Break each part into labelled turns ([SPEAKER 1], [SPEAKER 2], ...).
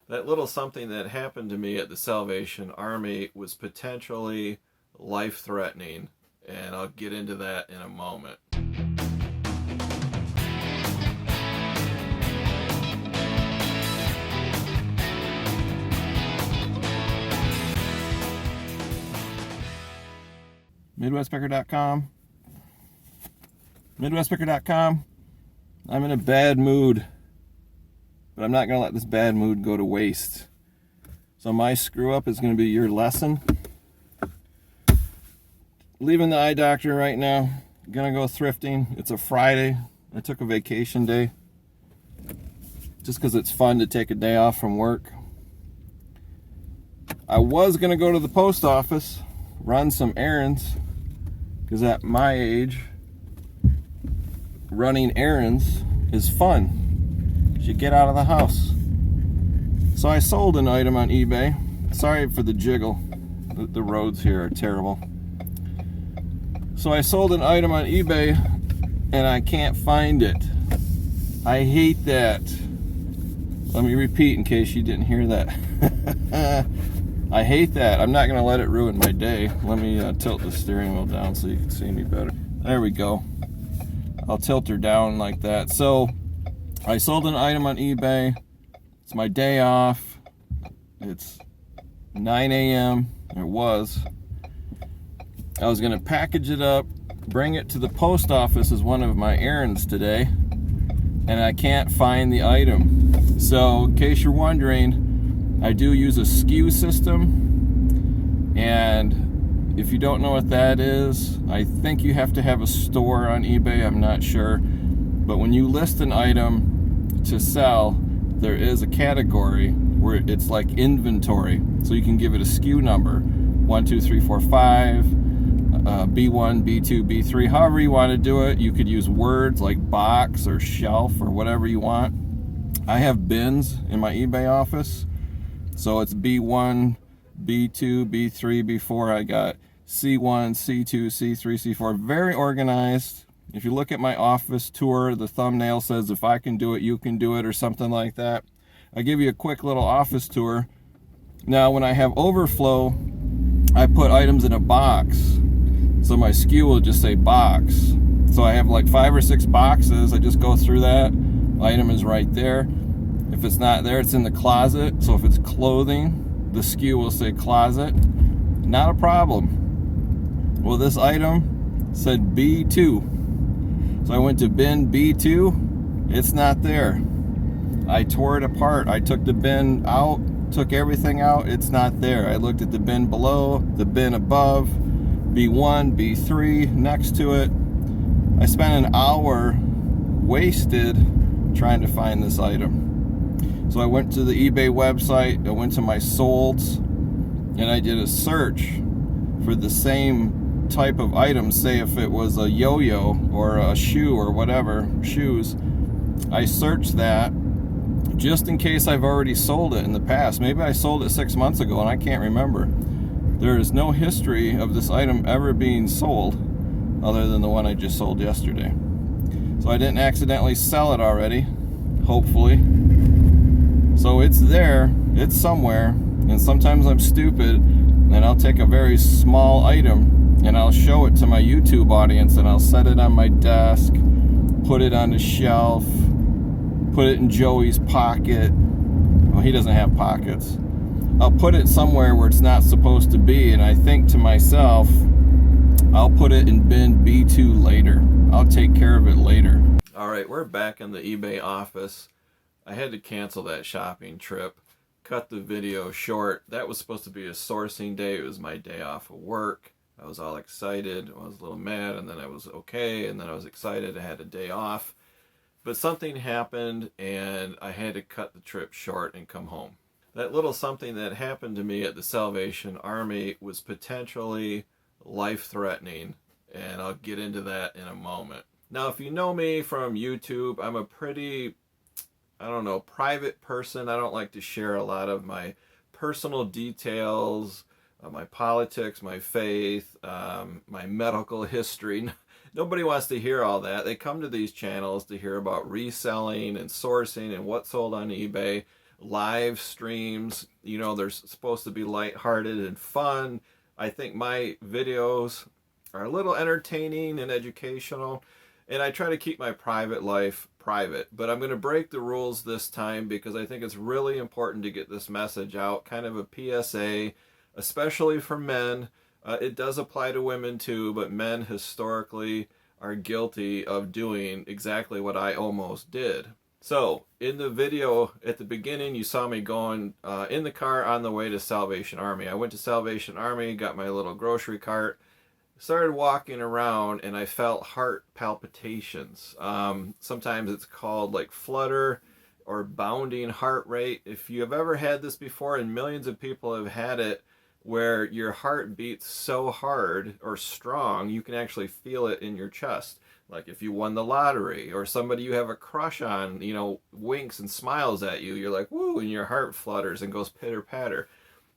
[SPEAKER 1] That little something that happened to me at the Salvation Army was potentially life-threatening, and I'll get into that in a moment. MidwestPicker.com. MidwestPicker.com. I'm in a bad mood, but I'm not going to let this bad mood go to waste. So my screw up is going to be your lesson. Leaving the eye doctor right now. Gonna go thrifting. It's a Friday. I took a vacation day just because it's fun to take a day off from work. I was going to go to the post office, run some errands, because at my age, running errands is fun. You should get out of the house. So I sold an item on eBay. Sorry for the jiggle. The roads here are terrible. So I sold an item on eBay and I can't find it. I hate that. Let me repeat in case you didn't hear that. I hate that. I'm not going to let it ruin my day. Let me tilt the steering wheel down so you can see me better. There we go. I'll tilt her down like that. So I sold an item on eBay. It's my day off. It's 9 a.m. It was. I was going to package it up, bring it to the post office as one of my errands today, and I can't find the item. So in case you're wondering, I do use a SKU system, and if you don't know what that is, I think you have to have a store on eBay. I'm not sure. But when you list an item to sell, there is a category where it's like inventory. So you can give it a SKU number, 1, 2, 3, 4, 5, B1, B2, B3, however you want to do it. You could use words like box or shelf or whatever you want. I have bins in my eBay office. So it's B1, B2, B3, B4. I got C1, C2, C3, C4. Very organized. If you look at my office tour, the thumbnail says, if I can do it, you can do it, or something like that. I give you a quick little office tour. Now, when I have overflow, I put items in a box. So my SKU will just say box. So I have like 5 or 6 boxes. I just go through that. Item is right there. If it's not there, it's in the closet. So if it's clothing, the SKU will say closet. Not a problem. Well, this item said B2. So I went to bin B2. It's not there. I tore it apart. I took the bin out, took everything out. It's not there. I looked at the bin below, the bin above, B1, B3 next to it. I spent an hour wasted trying to find this item. So I went to the eBay website, I went to my solds, and I did a search for the same type of item. Say if it was a yo-yo or a shoe or whatever, shoes. I searched that just in case I've already sold it in the past. Maybe I sold it 6 months ago and I can't remember. There is no history of this item ever being sold other than the one I just sold yesterday. So I didn't accidentally sell it already, hopefully. So it's there, it's somewhere, and sometimes I'm stupid and I'll take a very small item and I'll show it to my YouTube audience and I'll set it on my desk, put it on the shelf, put it in Joey's pocket. Well, he doesn't have pockets. I'll put it somewhere where it's not supposed to be, and I think to myself, I'll put it in bin B2 later. I'll take care of it later. All right, we're back in the eBay office. I had to cancel that shopping trip, cut the video short. That was supposed to be a sourcing day. It was my day off of work. I was all excited. I was a little mad, and then I was okay, and then I was excited. I had a day off. But something happened, and I had to cut the trip short and come home. That little something that happened to me at the Salvation Army was potentially life-threatening, and I'll get into that in a moment. Now, if you know me from YouTube, I'm a pretty, private person. I don't like to share a lot of my personal details, my politics, my faith, my medical history. Nobody wants to hear all that. They come to these channels to hear about reselling and sourcing and what sold on eBay. live streams. You know, they're supposed to be lighthearted and fun. I think my videos are a little entertaining and educational, and I try to keep my private life private. But I'm going to break the rules this time because I think it's really important to get this message out, kind of a PSA, especially for men. It does apply to women too, but men historically are guilty of doing exactly what I almost did. So in the video at the beginning, you saw me going in the car on the way to Salvation Army. I went to Salvation Army, got my little grocery cart, started walking around, and I felt heart palpitations. Sometimes it's called like flutter or bounding heart rate. If you have ever had this before, and millions of people have had it, where your heart beats so hard or strong, you can actually feel it in your chest. Like if you won the lottery, or somebody you have a crush on, you know, winks and smiles at you, you're like, woo, and your heart flutters and goes pitter patter.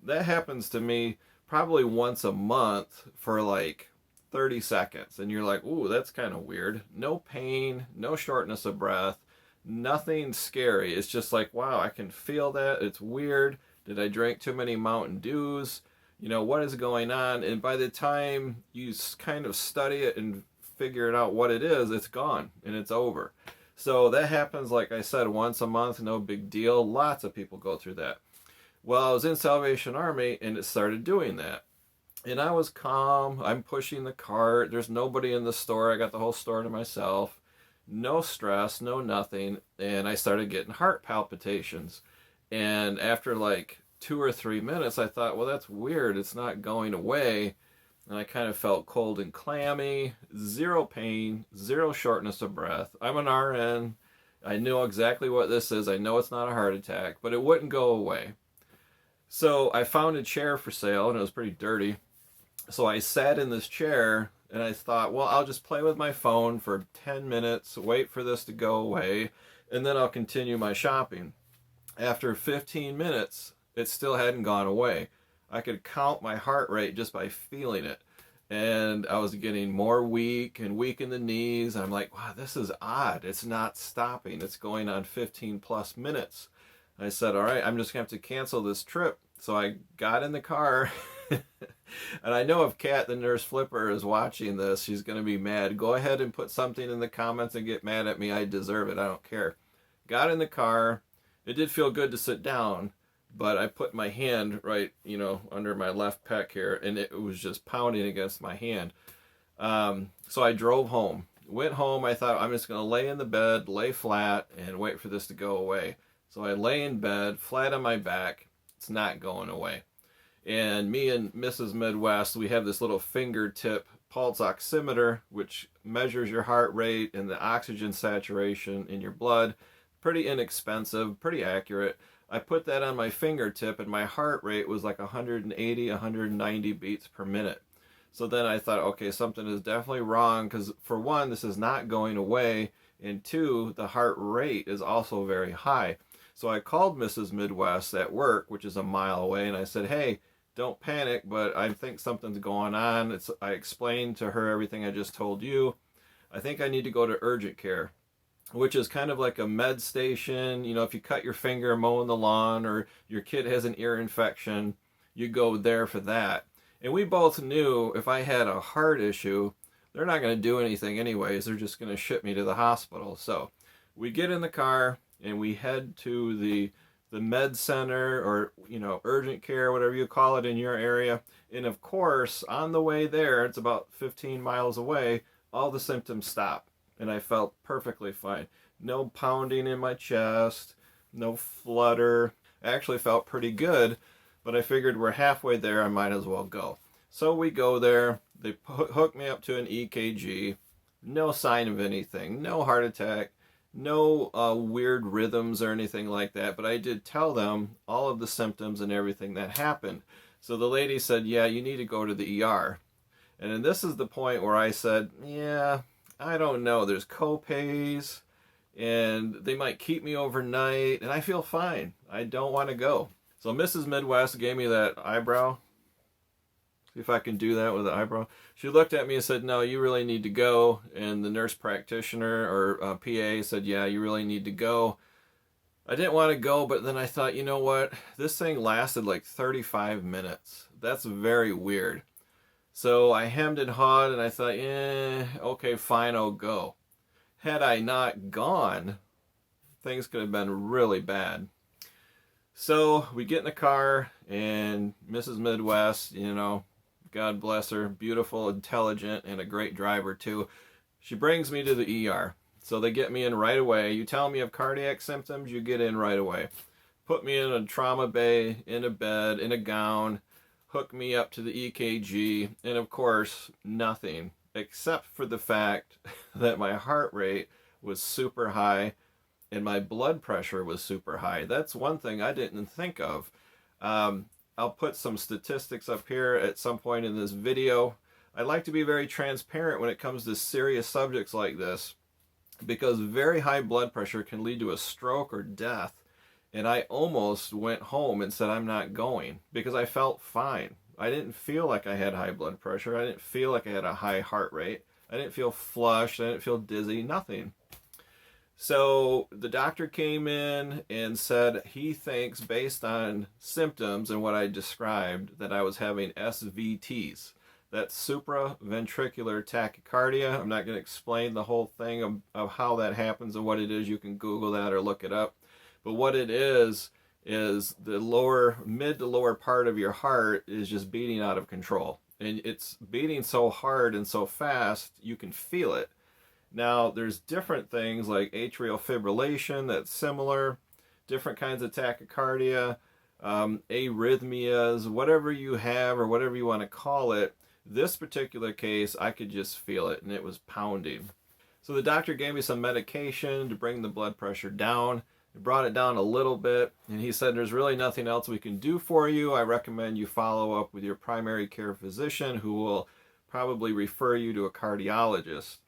[SPEAKER 1] That happens to me probably once a month for like 30 seconds. And you're like, ooh, that's kind of weird. No pain, no shortness of breath, nothing scary. It's just like, wow, I can feel that. It's weird. Did I drink too many Mountain Dews? You know, what is going on? And by the time you kind of study it and figure it out what it is, it's gone and it's over. So that happens, like I said, once a month, no big deal. Lots of people go through that. Well, I was in Salvation Army and it started doing that. And I was calm. I'm pushing the cart. There's nobody in the store. I got the whole store to myself. No stress, no nothing. And I started getting heart palpitations. And after like 2 or 3 minutes, I thought, well, that's weird. It's not going away. And I kind of felt cold and clammy, zero pain, zero shortness of breath. I'm an RN. I know exactly what this is. I know it's not a heart attack, but it wouldn't go away. So I found a chair for sale, and it was pretty dirty. So I sat in this chair, and I thought, well, I'll just play with my phone for 10 minutes, wait for this to go away, and then I'll continue my shopping. After 15 minutes, it still hadn't gone away. I could count my heart rate just by feeling it. And I was getting more weak and weak in the knees. I'm like, wow, this is odd. It's not stopping. It's going on 15 plus minutes. I said, all right, I'm just going to have to cancel this trip. So I got in the car. And I know if Kat, the nurse flipper, is watching this, she's going to be mad. Go ahead and put something in the comments and get mad at me. I deserve it. I don't care. Got in the car. It did feel good to sit down, but I put my hand right, you know, under my left pec here, and it was just pounding against my hand. So I drove home. Went home. I thought, I'm just going to lay in the bed, lay flat, and wait for this to go away. So I lay in bed, flat on my back. It's not going away. And me and Mrs. Midwest, we have this little fingertip pulse oximeter, which measures your heart rate and the oxygen saturation in your blood. Pretty inexpensive, pretty accurate. I put that on my fingertip, and my heart rate was like 180, 190 beats per minute. So then I thought, okay, something is definitely wrong, because for one, this is not going away, and two, the heart rate is also very high. So I called Mrs. Midwest at work, which is a mile away, and I said, hey, don't panic, but I think something's going on. I explained to her everything I just told you. I think I need to go to urgent care, which is kind of like a med station. You know, if you cut your finger mowing the lawn, or your kid has an ear infection, you go there for that. And we both knew if I had a heart issue, they're not going to do anything anyways. They're just going to ship me to the hospital. So we get in the car and we head to the med center, or, you know, urgent care, whatever you call it in your area. And of course, on the way there, it's about 15 miles away, all the symptoms stop. And I felt perfectly fine. No pounding in my chest, no flutter. I actually felt pretty good, but I figured we're halfway there, I might as well go. So we go there, they hook me up to an EKG, no sign of anything, no heart attack, no weird rhythms or anything like that, but I did tell them all of the symptoms and everything that happened. So the lady said, yeah, you need to go to the ER. And then this is the point where I said, yeah, I don't know. There's co-pays, and they might keep me overnight, and I feel fine. I don't want to go. So Mrs. Midwest gave me that eyebrow. See if I can do that with the eyebrow. She looked at me and said, no, you really need to go. And the nurse practitioner, or PA, said, yeah, you really need to go. I didn't want to go, but then I thought, you know what? This thing lasted like 35 minutes. That's very weird. So I hemmed and hawed, and I thought, okay, fine, I'll go. Had I not gone, things could have been really bad. So we get in the car, and Mrs. Midwest, God bless her, beautiful, intelligent, and a great driver too. She brings me to the ER. So they get me in right away. You tell me you have cardiac symptoms, you get in right away. Put me in a trauma bay, in a bed, in a gown, hook me up to the EKG, and of course, nothing, except for the fact that my heart rate was super high and my blood pressure was super high. That's one thing I didn't think of. I'll put some statistics up here at some point in this video. I like to be very transparent when it comes to serious subjects like this, because very high blood pressure can lead to a stroke or death. And I almost went home and said I'm not going because I felt fine. I didn't feel like I had high blood pressure. I didn't feel like I had a high heart rate. I didn't feel flushed. I didn't feel dizzy, nothing. So the doctor came in and said he thinks, based on symptoms and what I described, that I was having SVTs. That's supraventricular tachycardia. I'm not going to explain the whole thing of how that happens and what it is. You can Google that or look it up. But what it is the mid to lower part of your heart is just beating out of control. And it's beating so hard and so fast, you can feel it. Now, there's different things like atrial fibrillation that's similar, different kinds of tachycardia, arrhythmias, whatever you have or whatever you want to call it. This particular case, I could just feel it, and it was pounding. So the doctor gave me some medication to bring the blood pressure down. It brought it down a little bit, and he said, there's really nothing else we can do for you. I recommend you follow up with your primary care physician, who will probably refer you to a cardiologist.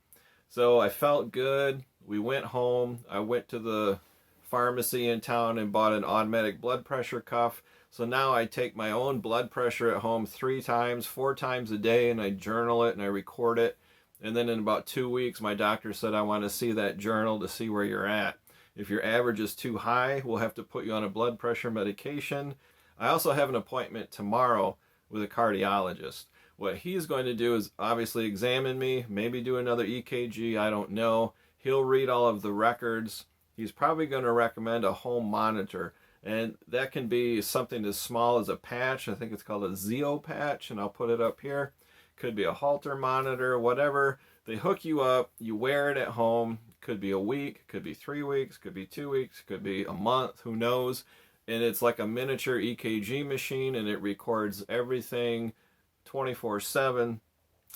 [SPEAKER 1] So I felt good. We went home. I went to the pharmacy in town and bought an automatic blood pressure cuff. So now I take my own blood pressure at home 3 times, 4 times a day, and I journal it and I record it. And then in about 2 weeks, my doctor said, I want to see that journal to see where you're at. If your average is too high, we'll have to put you on a blood pressure medication. I also have an appointment tomorrow with a cardiologist. What he's going to do is obviously examine me, maybe do another EKG, I don't know. He'll read all of the records. He's probably going to recommend a home monitor. And that can be something as small as a patch. I think it's called a Zeo patch, and I'll put it up here. Could be a Holter monitor, whatever. They hook you up, you wear it at home. Could be a week, could be 3 weeks, could be 2 weeks, could be a month, who knows. And it's like a miniature EKG machine, and it records everything 24/7.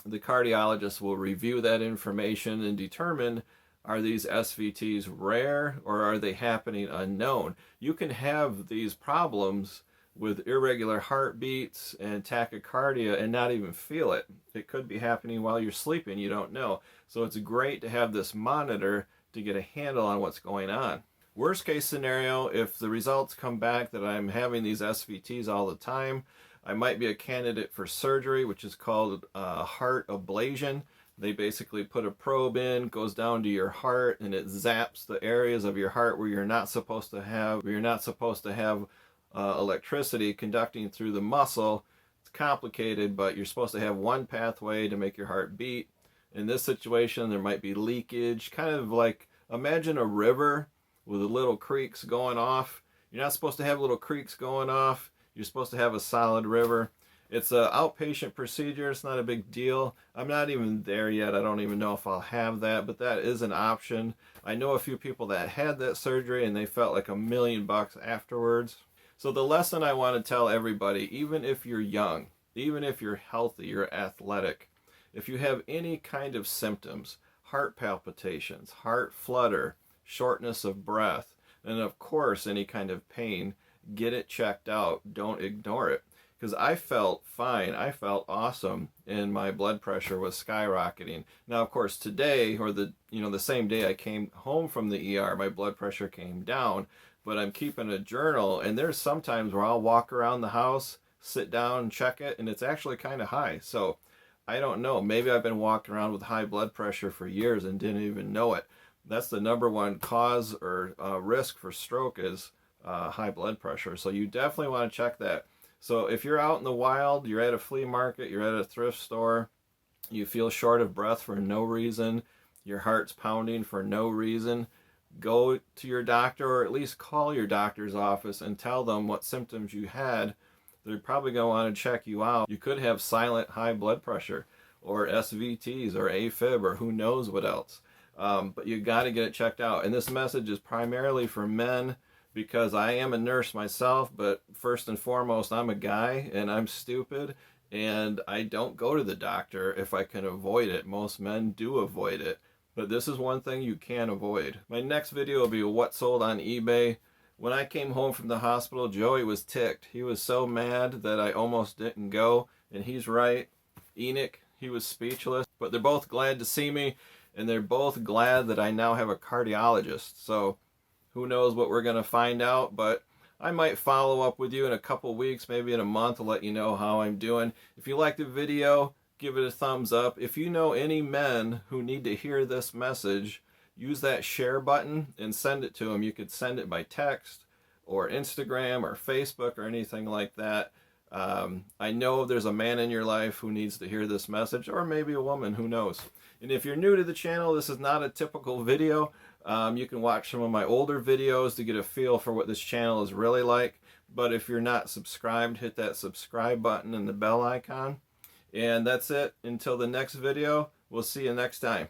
[SPEAKER 1] The cardiologist will review that information and determine, are these SVTs rare or are they happening unknown? You can have these problems with irregular heartbeats and tachycardia and not even feel it. It could be happening while you're sleeping, you don't know. So it's great to have this monitor to get a handle on what's going on. Worst case scenario, if the results come back that I'm having these SVTs all the time, I might be a candidate for surgery, which is called heart ablation. They basically put a probe in, goes down to your heart, and it zaps the areas of your heart where you're not supposed to have electricity conducting through the muscle. It's complicated, but you're supposed to have one pathway to make your heart beat. In this situation, there might be leakage, kind of like, imagine a river with little creeks going off. You're not supposed to have little creeks going off. You're supposed to have a solid river. It's an outpatient procedure. It's not a big deal. I'm not even there yet. I don't even know if I'll have that, but that is an option. I know a few people that had that surgery and they felt like $1 million afterwards. So the lesson I want to tell everybody, even if you're young, even if you're healthy, you're athletic, if you have any kind of symptoms, heart palpitations, heart flutter, shortness of breath, and of course any kind of pain, get it checked out. Don't ignore it. Because I felt fine. I felt awesome, and my blood pressure was skyrocketing. Now, of course, today, or the same day I came home from the ER, my blood pressure came down. But I'm keeping a journal, and there's sometimes where I'll walk around the house, sit down, and check it, and it's actually kind of high. So I don't know. Maybe I've been walking around with high blood pressure for years and didn't even know it. That's the #1 cause or risk for stroke is high blood pressure. So you definitely want to check that. So if you're out in the wild, you're at a flea market, you're at a thrift store, you feel short of breath for no reason, your heart's pounding for no reason, go to your doctor, or at least call your doctor's office and tell them what symptoms you had. They're probably going to want to check you out. You could have silent high blood pressure, or SVTs, or AFib, or who knows what else. But you got to get it checked out. And this message is primarily for men, because I am a nurse myself, but first and foremost, I'm a guy and I'm stupid and I don't go to the doctor if I can avoid it. Most men do avoid it, but this is one thing you can avoid. My next video will be what sold on eBay. When I came home from the hospital, Joey was ticked. He was so mad that I almost didn't go, and he's right. Enoch, he was speechless, but they're both glad to see me, and they're both glad that I now have a cardiologist. So who knows what we're going to find out, but I might follow up with you in a couple weeks, maybe in a month, to let you know how I'm doing. If you liked the video, give it a thumbs up. If you know any men who need to hear this message, use that share button and send it to them. You could send it by text or Instagram or Facebook or anything like that. I know there's a man in your life who needs to hear this message, or maybe a woman, who knows. And if you're new to the channel, this is not a typical video. You can watch some of my older videos to get a feel for what this channel is really like. But if you're not subscribed, hit that subscribe button and the bell icon. And that's it. Until the next video, we'll see you next time.